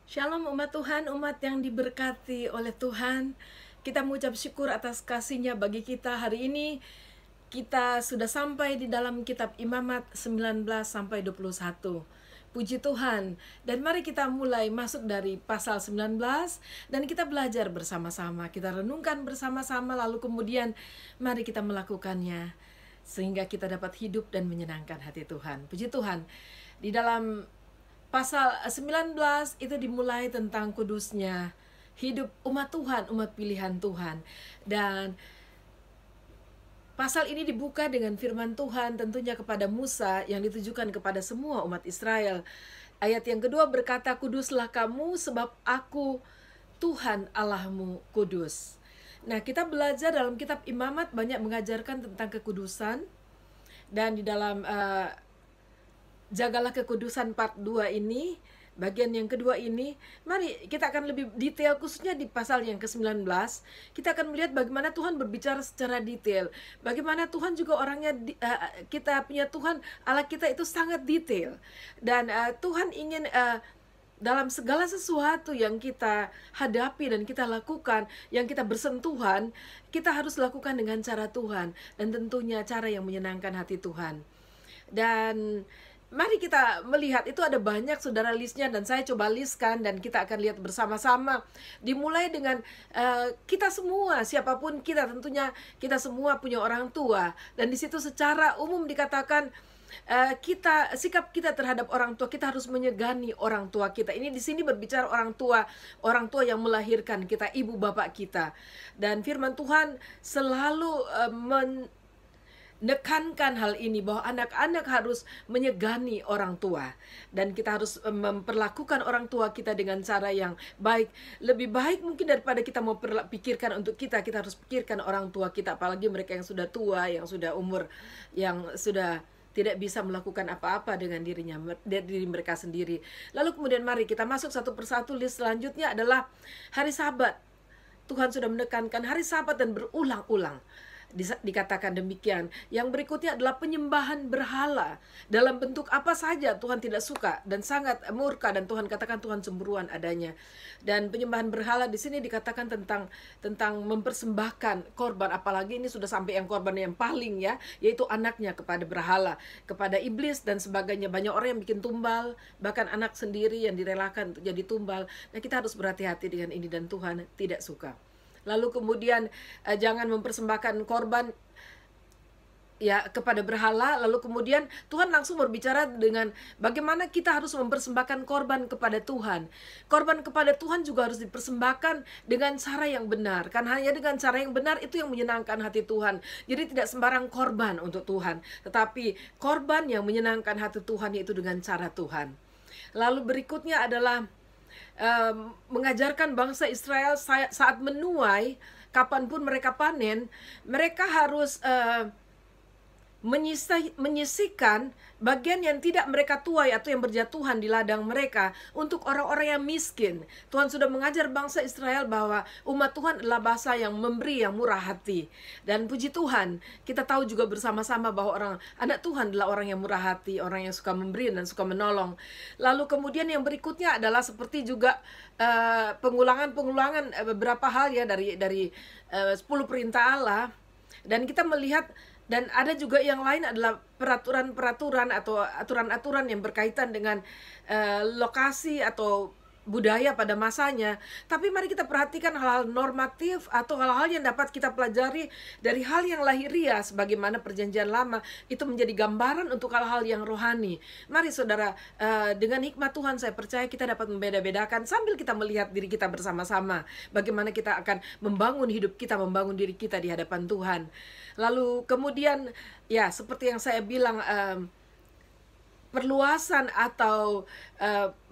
Shalom umat Tuhan, umat yang diberkati oleh Tuhan. Kita mengucap syukur atas kasih-Nya bagi kita hari ini. Kita sudah sampai di dalam kitab Imamat 19 sampai 21. Puji Tuhan. Dan mari kita mulai masuk dari pasal 19 dan kita belajar bersama-sama. Kita renungkan bersama-sama lalu kemudian mari kita melakukannya sehingga kita dapat hidup dan menyenangkan hati Tuhan. Puji Tuhan. Di dalam pasal 19 itu dimulai tentang kudusnya hidup umat Tuhan, umat pilihan Tuhan. Dan pasal ini dibuka dengan firman Tuhan tentunya kepada Musa yang ditujukan kepada semua umat Israel. Ayat yang kedua berkata, "Kuduslah kamu sebab aku Tuhan Allahmu kudus." Nah, kita belajar dalam kitab Imamat banyak mengajarkan tentang kekudusan. Dan di dalam Jagalah Kekudusan part 2 ini, bagian yang kedua ini, mari kita akan lebih detail khususnya di pasal yang ke-19. Kita akan melihat bagaimana Tuhan berbicara secara detail. Bagaimana Tuhan juga orangnya, kita punya Tuhan, Allah kita itu sangat detail. Dan Tuhan ingin dalam segala sesuatu yang kita hadapi dan kita lakukan, yang kita bersentuhan, kita harus lakukan dengan cara Tuhan. Dan tentunya cara yang menyenangkan hati Tuhan. Dan mari kita melihat, itu ada banyak saudara listnya dan saya coba listkan dan kita akan lihat bersama-sama. Dimulai dengan kita semua, siapapun kita, tentunya kita semua punya orang tua. Dan di situ secara umum dikatakan sikap kita terhadap orang tua, kita harus menyegani orang tua kita. Ini di sini berbicara orang tua yang melahirkan kita, ibu bapak kita. Dan firman Tuhan selalu menekankan hal ini bahwa anak-anak harus menyegani orang tua dan kita harus memperlakukan orang tua kita dengan cara yang baik, lebih baik mungkin daripada kita mau pikirkan untuk kita harus pikirkan orang tua kita, apalagi mereka yang sudah tua, yang sudah umur, yang sudah tidak bisa melakukan apa-apa dengan diri mereka sendiri. Lalu kemudian mari kita masuk satu persatu. List selanjutnya adalah hari Sabat. Tuhan sudah menekankan hari Sabat dan berulang-ulang dikatakan demikian. Yang berikutnya adalah penyembahan berhala dalam bentuk apa saja Tuhan tidak suka dan sangat murka, dan Tuhan katakan Tuhan cemburuan adanya. Dan penyembahan berhala di sini dikatakan tentang mempersembahkan korban, apalagi ini sudah sampai yang korban yang paling yaitu anaknya kepada berhala, kepada iblis dan sebagainya. Banyak orang yang bikin tumbal, bahkan anak sendiri yang direlakan untuk jadi tumbal. Nah, kita harus berhati-hati dengan ini dan Tuhan tidak suka. Lalu kemudian jangan mempersembahkan korban kepada berhala. Lalu kemudian Tuhan langsung berbicara dengan bagaimana kita harus mempersembahkan korban kepada Tuhan. Korban kepada Tuhan juga harus dipersembahkan dengan cara yang benar. Kan hanya dengan cara yang benar itu yang menyenangkan hati Tuhan. Jadi tidak sembarang korban untuk Tuhan, tetapi korban yang menyenangkan hati Tuhan yaitu dengan cara Tuhan. Lalu berikutnya adalah mengajarkan bangsa Israel saat menuai, kapanpun mereka panen, mereka harus menyisihkan bagian yang tidak mereka tuai atau yang berjatuhan di ladang mereka untuk orang-orang yang miskin. Tuhan sudah mengajar bangsa Israel bahwa umat Tuhan adalah bangsa yang memberi, yang murah hati. Dan puji Tuhan, kita tahu juga bersama-sama bahwa anak Tuhan adalah orang yang murah hati, orang yang suka memberi dan suka menolong. Lalu kemudian yang berikutnya adalah seperti juga pengulangan beberapa hal dari 10 perintah Allah. Dan kita melihat, dan ada juga yang lain adalah peraturan-peraturan atau aturan-aturan yang berkaitan dengan lokasi atau budaya pada masanya. Tapi mari kita perhatikan hal-hal normatif atau hal-hal yang dapat kita pelajari dari hal yang lahiriah, sebagaimana perjanjian lama itu menjadi gambaran untuk hal-hal yang rohani. Mari saudara, dengan hikmat Tuhan saya percaya kita dapat membeda-bedakan sambil kita melihat diri kita bersama-sama, bagaimana kita akan membangun hidup kita, membangun diri kita di hadapan Tuhan. Lalu kemudian seperti yang saya bilang, perluasan atau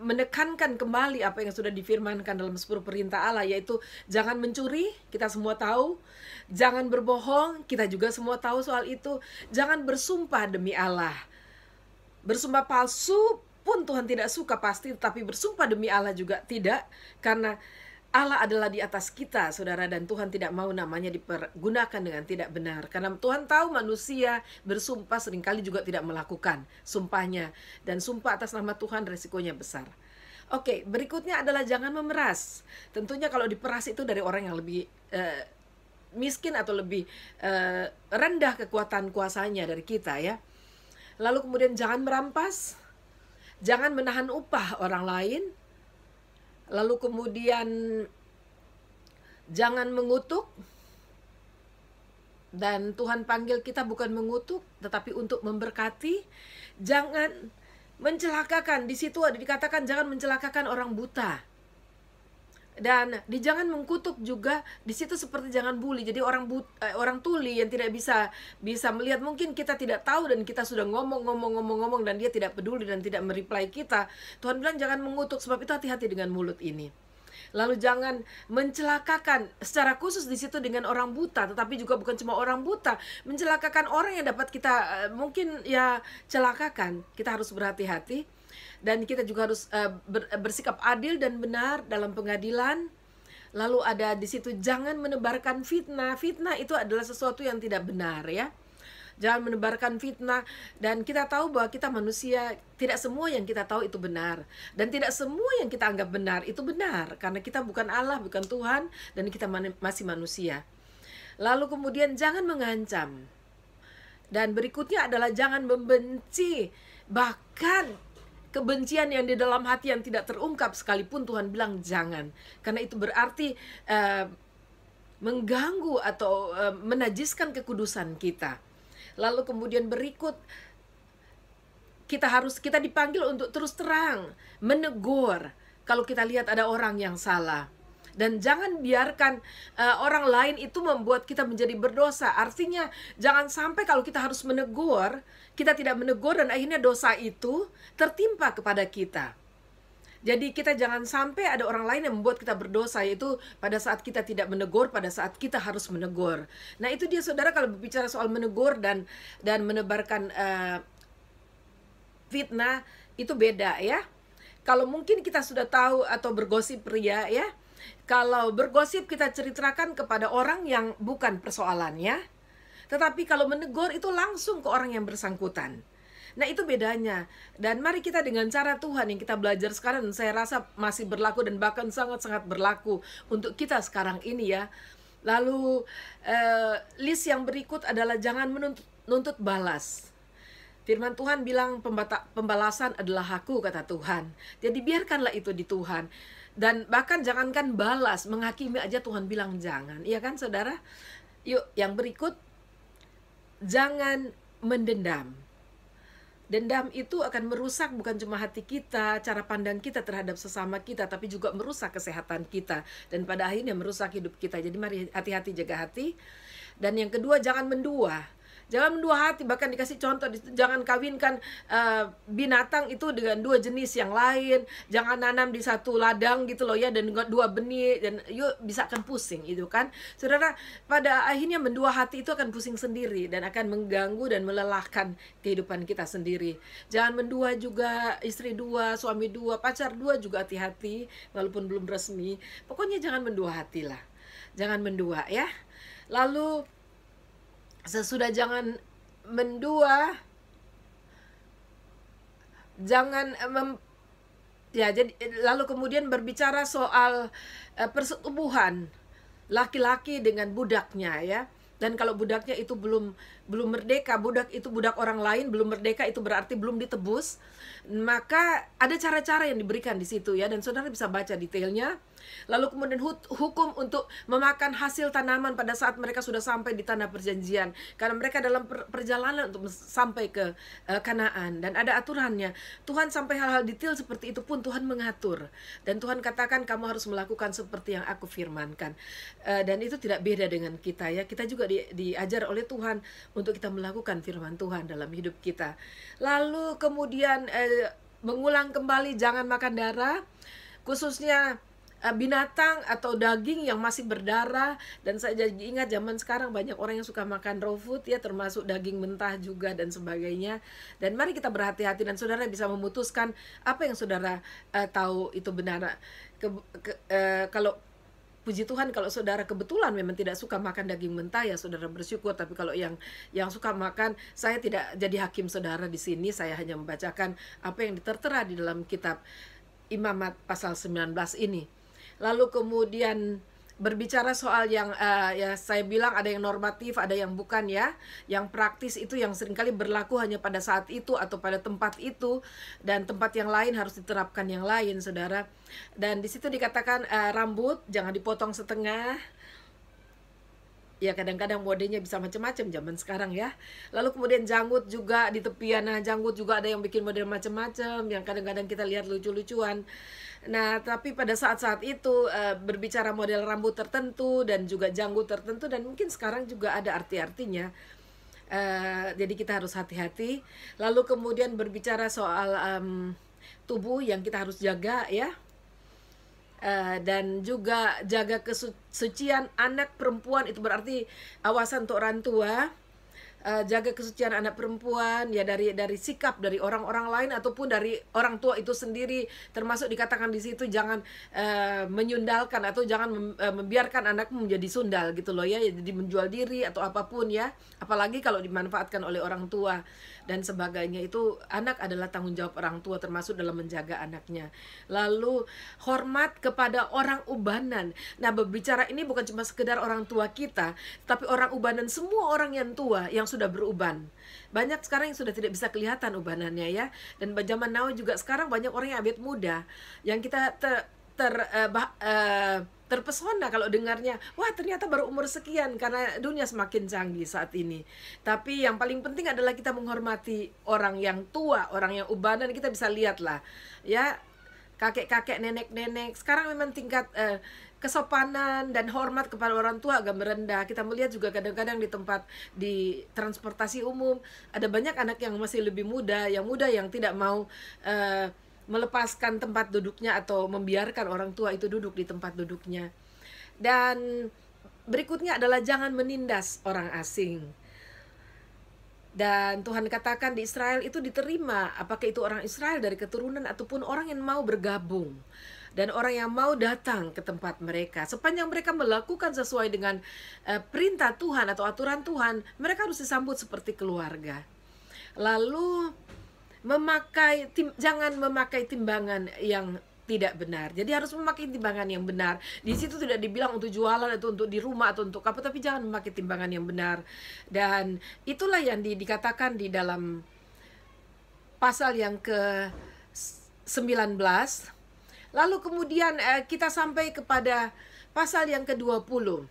menekankan kembali apa yang sudah difirmankan dalam 10 perintah Allah, yaitu jangan mencuri, kita semua tahu. Jangan berbohong, kita juga semua tahu soal itu. Jangan bersumpah demi Allah. Bersumpah palsu pun Tuhan tidak suka pasti, tapi bersumpah demi Allah juga tidak, karena Allah adalah di atas kita, saudara, dan Tuhan tidak mau namanya dipergunakan dengan tidak benar. Karena Tuhan tahu manusia bersumpah seringkali juga tidak melakukan sumpahnya. Dan sumpah atas nama Tuhan resikonya besar. Oke, berikutnya adalah jangan memeras. Tentunya kalau diperas itu dari orang yang lebih miskin atau lebih rendah kekuatan kuasanya dari kita ya. Lalu kemudian jangan merampas, jangan menahan upah orang lain. Lalu kemudian jangan mengutuk. Dan Tuhan panggil kita bukan mengutuk, tetapi untuk memberkati. Jangan mencelakakan, di situ ada dikatakan jangan mencelakakan orang buta. Dan jangan mengkutuk juga, di situ seperti jangan bully. Jadi orang tuli yang tidak bisa melihat, mungkin kita tidak tahu dan kita sudah ngomong dan dia tidak peduli dan tidak mereply kita. Tuhan bilang jangan mengutuk, sebab itu hati-hati dengan mulut ini. Lalu jangan mencelakakan, secara khusus di situ dengan orang buta, tetapi juga bukan cuma orang buta, mencelakakan orang yang dapat kita mungkin ya celakakan. Kita harus berhati-hati dan kita juga harus bersikap adil dan benar dalam pengadilan. Lalu ada di situ jangan menebarkan fitnah. Fitnah itu adalah sesuatu yang tidak benar ya. Jangan menebarkan fitnah. Dan kita tahu bahwa kita manusia, tidak semua yang kita tahu itu benar. Dan tidak semua yang kita anggap benar itu benar. Karena kita bukan Allah, bukan Tuhan, dan kita masih manusia. Lalu kemudian jangan mengancam. Dan berikutnya adalah jangan membenci. Bahkan kebencian yang di dalam hati yang tidak terungkap sekalipun Tuhan bilang jangan. Karena itu berarti mengganggu atau menajiskan kekudusan kita. Lalu kemudian berikut, kita dipanggil untuk terus terang menegur kalau kita lihat ada orang yang salah. Dan jangan biarkan orang lain itu membuat kita menjadi berdosa. Artinya jangan sampai kalau kita harus menegur, kita tidak menegur dan akhirnya dosa itu tertimpa kepada kita. Jadi kita jangan sampai ada orang lain yang membuat kita berdosa, yaitu pada saat kita tidak menegur, pada saat kita harus menegur. Nah itu dia saudara, kalau berbicara soal menegur dan menebarkan fitnah, itu beda ya. Kalau mungkin kita sudah tahu atau bergosip pria ya, kalau bergosip kita ceritakan kepada orang yang bukan persoalannya, tetapi kalau menegur itu langsung ke orang yang bersangkutan. Nah itu bedanya. Dan mari kita dengan cara Tuhan yang kita belajar sekarang, dan saya rasa masih berlaku dan bahkan sangat-sangat berlaku untuk kita sekarang ini ya. Lalu list yang berikut adalah jangan menuntut balas. Firman Tuhan bilang pembalasan adalah hakku, kata Tuhan. Jadi biarkanlah itu di Tuhan. Dan bahkan jangankan balas, menghakimi aja Tuhan bilang jangan. Iya kan saudara? Yuk yang berikut, jangan mendendam. Dendam itu akan merusak bukan cuma hati kita, cara pandang kita terhadap sesama kita, tapi juga merusak kesehatan kita. Dan pada akhirnya merusak hidup kita. Jadi mari hati-hati, jaga hati. Dan yang kedua, jangan mendua. Jangan mendua hati, bahkan dikasih contoh, jangan kawinkan binatang itu dengan dua jenis yang lain. Jangan nanam di satu ladang gitu loh ya, dan dua benih, dan yuk bisa akan pusing itu kan. Saudara, pada akhirnya mendua hati itu akan pusing sendiri dan akan mengganggu dan melelahkan kehidupan kita sendiri. Jangan mendua juga, istri dua, suami dua, pacar dua juga hati-hati, walaupun belum resmi. Pokoknya jangan mendua hati lah. Jangan mendua ya. Lalu sesudah jangan mendua, jangan jadi lalu kemudian berbicara soal persetubuhan laki-laki dengan budaknya ya. Dan kalau budaknya itu belum merdeka, budak itu budak orang lain, belum merdeka, itu berarti belum ditebus. Maka ada cara-cara yang diberikan di situ ya, dan saudara bisa baca detailnya. Lalu kemudian hukum untuk memakan hasil tanaman pada saat mereka sudah sampai di tanah perjanjian, karena mereka dalam perjalanan untuk sampai ke Kanaan, dan ada aturannya. Tuhan sampai hal-hal detail seperti itu pun Tuhan mengatur, dan Tuhan katakan kamu harus melakukan seperti yang aku firmankan. Dan itu tidak beda dengan kita ya. Kita juga diajar oleh Tuhan untuk kita melakukan firman Tuhan dalam hidup kita. Lalu kemudian mengulang kembali jangan makan darah, khususnya binatang atau daging yang masih berdarah. Dan saya jadi ingat zaman sekarang banyak orang yang suka makan raw food ya, termasuk daging mentah juga dan sebagainya. Dan mari kita berhati-hati, dan saudara bisa memutuskan apa yang saudara tahu itu benar. Kalau puji Tuhan, kalau saudara kebetulan memang tidak suka makan daging mentah ya saudara bersyukur. Tapi kalau yang suka makan, saya tidak jadi hakim saudara di sini. Saya hanya membacakan apa yang tertera di dalam kitab Imamat pasal 19 ini. Lalu kemudian berbicara soal yang ya saya bilang ada yang normatif, ada yang bukan ya. Yang praktis itu yang seringkali berlaku hanya pada saat itu atau pada tempat itu, dan tempat yang lain harus diterapkan yang lain, Saudara. Dan di situ dikatakan rambut jangan dipotong setengah. Ya kadang-kadang modenya bisa macam-macam zaman sekarang ya. Lalu kemudian janggut juga di tepian. Nah, janggut juga ada yang bikin model macam-macam yang kadang-kadang kita lihat lucu-lucuan. Nah, tapi pada saat-saat itu berbicara model rambut tertentu dan juga janggut tertentu, dan mungkin sekarang juga ada arti-artinya. Jadi kita harus hati-hati. Lalu kemudian berbicara soal tubuh yang kita harus jaga ya. Dan juga jaga kesucian anak perempuan, itu berarti awasan untuk orang tua. Jaga kesucian anak perempuan ya dari sikap dari orang-orang lain ataupun dari orang tua itu sendiri, termasuk dikatakan di situ jangan menyundalkan atau jangan membiarkan anakmu menjadi sundal gitu loh ya, jadi menjual diri atau apapun ya, apalagi kalau dimanfaatkan oleh orang tua dan sebagainya. Itu anak adalah tanggung jawab orang tua, termasuk dalam menjaga anaknya. Lalu hormat kepada orang ubanan. Nah, berbicara ini bukan cuma sekedar orang tua kita, tapi orang ubanan, semua orang yang tua yang sudah beruban. Banyak sekarang yang sudah tidak bisa kelihatan ubanannya ya. Dan zaman now juga sekarang banyak orang yang awet muda yang kita terpesona kalau dengarnya, wah ternyata baru umur sekian, karena dunia semakin canggih saat ini. Tapi yang paling penting adalah kita menghormati orang yang tua, orang yang ubanan. Kita bisa lihatlah ya, kakek-kakek, nenek-nenek sekarang memang tingkat kesopanan dan hormat kepada orang tua agak merendah. Kita melihat juga kadang-kadang di transportasi umum ada banyak anak yang masih lebih muda, yang tidak mau melepaskan tempat duduknya atau membiarkan orang tua itu duduk di tempat duduknya. Dan berikutnya adalah jangan menindas orang asing. Dan Tuhan katakan di Israel itu diterima, apakah itu orang Israel dari keturunan ataupun orang yang mau bergabung dan orang yang mau datang ke tempat mereka. Sepanjang mereka melakukan sesuai dengan perintah Tuhan atau aturan Tuhan, mereka harus disambut seperti keluarga. Lalu jangan memakai timbangan yang tidak benar. Jadi harus memakai timbangan yang benar. Di situ tidak dibilang untuk jualan atau untuk di rumah atau untuk apa, tapi jangan memakai timbangan yang benar. Dan itulah yang dikatakan di dalam pasal yang ke-19. Lalu kemudian kita sampai kepada pasal yang ke-20.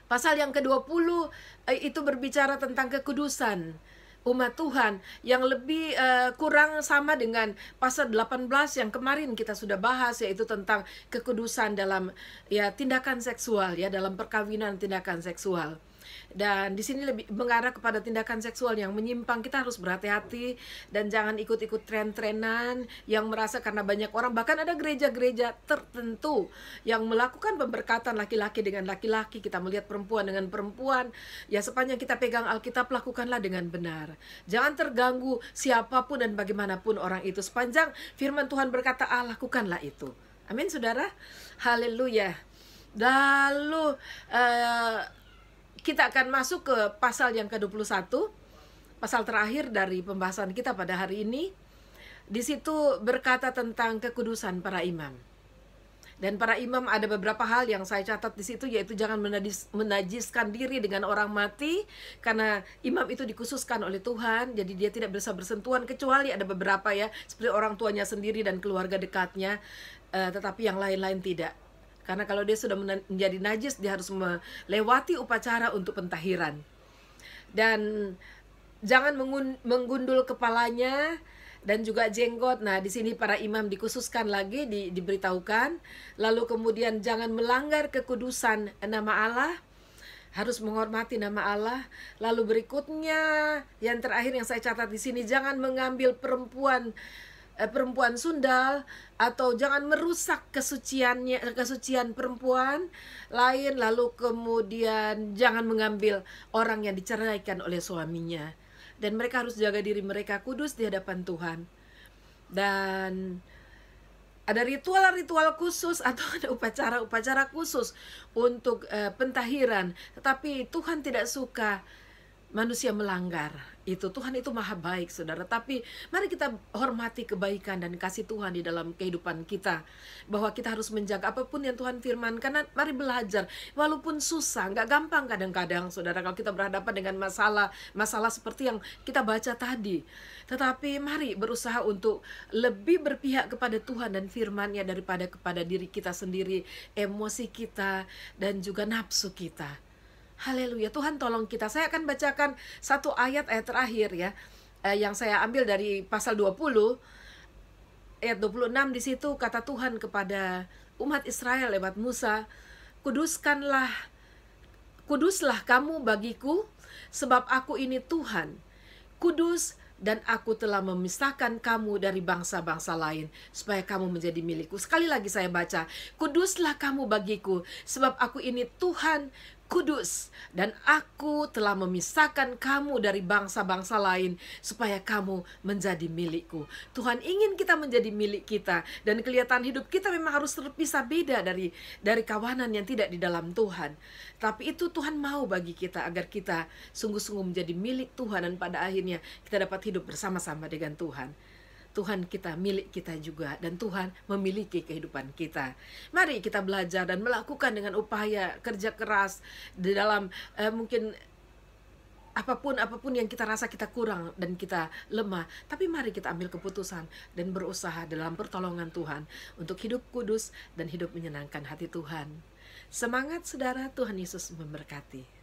Pasal yang ke-20 itu berbicara tentang kekudusan umat Tuhan, yang lebih kurang sama dengan pasal 18 yang kemarin kita sudah bahas, yaitu tentang kekudusan dalam ya tindakan seksual ya, dalam perkawinan tindakan seksual. Dan di sini lebih mengarah kepada tindakan seksual yang menyimpang. Kita harus berhati-hati dan jangan ikut-ikut tren-trenan yang merasa karena banyak orang, bahkan ada gereja-gereja tertentu yang melakukan pemberkatan laki-laki dengan laki-laki, kita melihat perempuan dengan perempuan. Ya sepanjang kita pegang Alkitab, lakukanlah dengan benar. Jangan terganggu siapapun dan bagaimanapun orang itu. Sepanjang firman Tuhan berkata lakukanlah itu. Amin saudara. Haleluya. Lalu kita akan masuk ke pasal yang ke-21, pasal terakhir dari pembahasan kita pada hari ini. Di situ berkata tentang kekudusan para imam. Dan para imam ada beberapa hal yang saya catat di situ, yaitu jangan menajiskan diri dengan orang mati, karena imam itu dikhususkan oleh Tuhan, jadi dia tidak bisa bersentuhan, kecuali ada beberapa ya, seperti orang tuanya sendiri dan keluarga dekatnya, tetapi yang lain-lain tidak. Karena kalau dia sudah menjadi najis, dia harus melewati upacara untuk pentahiran. Dan jangan menggundul kepalanya dan juga jenggot. Nah, di sini para imam dikhususkan lagi, diberitahukan. Lalu kemudian jangan melanggar kekudusan nama Allah, harus menghormati nama Allah. Lalu berikutnya, yang terakhir yang saya catat di sini, jangan mengambil perempuan sundal, atau jangan merusak kesucian perempuan lain. Lalu kemudian jangan mengambil orang yang diceraikan oleh suaminya, dan mereka harus jaga diri mereka kudus di hadapan Tuhan. Dan ada ritual-ritual khusus atau ada upacara-upacara khusus untuk pentahiran, tetapi Tuhan tidak suka manusia melanggar. Itu Tuhan itu maha baik, saudara. Tapi mari kita hormati kebaikan dan kasih Tuhan di dalam kehidupan kita, bahwa kita harus menjaga apapun yang Tuhan firmankan. Mari belajar, walaupun susah, nggak gampang kadang-kadang, saudara, kalau kita berhadapan dengan masalah seperti yang kita baca tadi. Tetapi mari berusaha untuk lebih berpihak kepada Tuhan dan firman-Nya daripada kepada diri kita sendiri, emosi kita, dan juga nafsu kita. Haleluya, Tuhan tolong kita. Saya akan bacakan satu ayat terakhir ya, yang saya ambil dari pasal 20 ayat 26. Di situ kata Tuhan kepada umat Israel lewat Musa, kuduslah kamu bagiku, sebab aku ini Tuhan, kudus, dan aku telah memisahkan kamu dari bangsa-bangsa lain, supaya kamu menjadi milikku. Sekali lagi saya baca, kuduslah kamu bagiku, sebab aku ini Tuhan, kudus, dan aku telah memisahkan kamu dari bangsa-bangsa lain, supaya kamu menjadi milikku. Tuhan ingin kita menjadi milik kita, dan kelihatan hidup kita memang harus terpisah, beda dari kawanan yang tidak di dalam Tuhan. Tapi itu Tuhan mau bagi kita, agar kita sungguh-sungguh menjadi milik Tuhan, dan pada akhirnya kita dapat hidup bersama-sama dengan Tuhan. Tuhan kita, milik kita juga, dan Tuhan memiliki kehidupan kita. Mari kita belajar dan melakukan dengan upaya kerja keras di dalam mungkin apapun yang kita rasa kita kurang dan kita lemah. Tapi mari kita ambil keputusan dan berusaha dalam pertolongan Tuhan untuk hidup kudus dan hidup menyenangkan hati Tuhan. Semangat saudara, Tuhan Yesus memberkati.